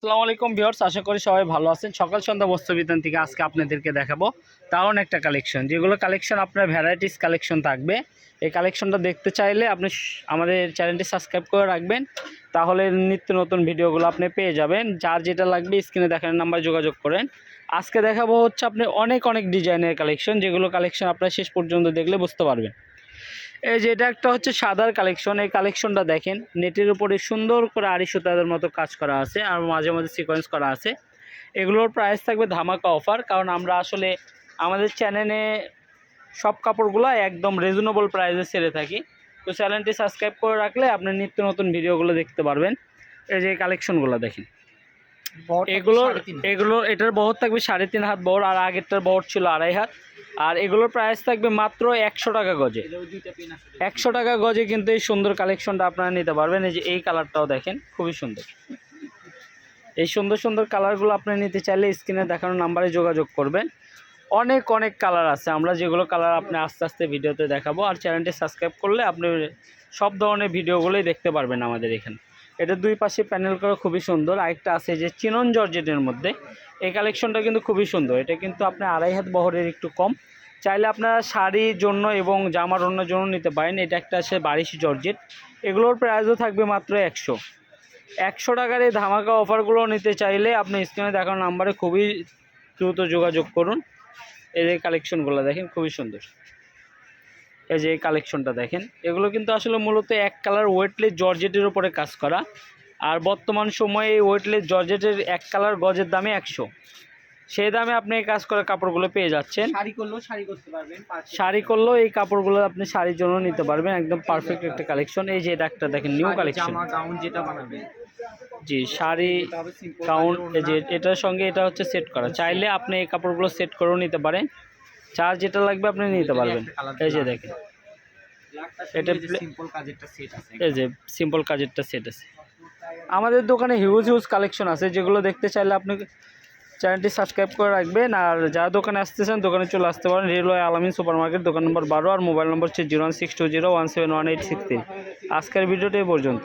আসসালামু আলাইকুম ভিউয়ার্স, আশা করি সবাই ভালো আছেন। সকাল সন্ধ্যা বস্ত্র বিতান থেকে আজকে আপনাদেরকে দেখাবো দারুণ একটা কালেকশন, যেগুলো কালেকশন আপনার ভ্যারাইটিস কালেকশন থাকবে। এই কালেকশনটা দেখতে চাইলে আপনি আমাদের চ্যানেলটি সাবস্ক্রাইব করে রাখবেন, তাহলে নিত্য নতুন ভিডিওগুলো আপনি পেয়ে যাবেন। যার যেটা লাগবে স্ক্রিনে দেখানোর নাম্বারে যোগাযোগ করেন। আজকে দেখাবো হচ্ছে আপনি অনেক ডিজাইনের কালেকশন, যেগুলো কালেকশন আপনারা শেষ পর্যন্ত দেখলে বুঝতে পারবেন। এই যে এটা একটা হচ্ছে সাদার কালেকশন। এই কালেকশনটা দেখেন, নেটের উপরে সুন্দর করে আড়ি সুতাদের মতো কাজ করা আছে আর মাঝে মাঝে সিকোয়েন্স করা আছে। এগুলোর প্রাইস থাকবে ধামাকা অফার, কারণ আমরা আসলে আমাদের চ্যানেলে সব কাপড়গুলো একদম রিজনেবল প্রাইসে ছেড়ে থাকি। তো চ্যানেলটি সাবস্ক্রাইব করে রাখলে আপনি নিত্য নতুন ভিডিওগুলো দেখতে পারবেন। এই যে কালেকশনগুলো দেখেন, এগুলো এটার বহর থাকবে 3.5 হাত বহর, আর আগেরটার বহর ছিল 2.5 হাত। আর এগুলোর প্রাইস থাকবে মাত্র 100 টাকা গজে। 100 টাকা গজে কিন্তু এই সুন্দর কালেকশনটা আপনারা নিতে পারবেন। এই যে এই কালারটাও দেখেন, খুবই সুন্দর। এই সুন্দর কালারগুলো আপনি নিতে চাইলে স্ক্রিনে দেখানো নাম্বারে যোগাযোগ করবেন। অনেক কালার আছে, আমরা যেগুলো কালার আপনি আস্তে আস্তে ভিডিওতে দেখাবো। আর চ্যানেলটি সাবস্ক্রাইব করলে আপনি সব ধরনের ভিডিওগুলোই দেখতে পারবেন আমাদের এখানে। এটা দুই পাশে প্যানেল করা, খুবই সুন্দর। আরেকটা আছে যে চিনন জর্জেটের মধ্যে, এই কালেকশনটা কিন্তু খুবই সুন্দর। এটা কিন্তু আপনি 2.5 হাত বহরের একটু কম। চাইলে আপনারা শাড়ির জন্য এবং জামার অন্যের জন্য নিতে পারেন। এটা একটা আছে বারিশি জর্জেট, এগুলোর প্রাইসও থাকবে মাত্র 100 টাকার। এই ধামাকা অফারগুলো নিতে চাইলে আপনি স্ক্রিনে দেখানো নাম্বারে খুবই দ্রুত যোগাযোগ করুন। এই যে কালেকশনগুলো দেখেন, খুবই সুন্দর। এই যে এই কালেকশনটা দেখেন, এগুলো কিন্তু আসলে মূলত এক কালার ওয়েটলেস জর্জেটের উপরে কাজ করা। আর বর্তমান সময়ে এই ওয়েটলেস জর্জেটের এক কালার গজের দামে 100। সেই দামে আপনি এই কাজ করা কাপড়গুলো পেয়ে যাচ্ছেন। শাড়ি করলেও এই কাপড়গুলো আপনি শাড়ির জন্য নিতে পারবেন। একদম পারফেক্ট একটা কালেকশন। এই যে এটা একটা দেখেন, নিউ কালেকশন। জি, শাড়ি গাউন, এই যে এটার সঙ্গে এটা হচ্ছে সেট করা। চাইলে আপনি এই কাপড়গুলো সেট করেও নিতে পারেন। চার যেটা লাগবে আপনি নিতে পারবেন। এই যে দেখেন, এটা এই যে সিম্পল কাজেরটা সেট আছে। আমাদের দোকানে হিউজ কালেকশন আছে, যেগুলো দেখতে চাইলে আপনি চ্যানেলটি সাবস্ক্রাইব করে রাখবেন। আর যারা দোকানে আসতেছেন, দোকানে চলে আসতে পারেন। রেলওয়ে আলামিন সুপার মার্কেট, দোকান নম্বর 12, আর মোবাইল নম্বর হচ্ছে 01620171863। আজকের ভিডিওটা এই পর্যন্ত।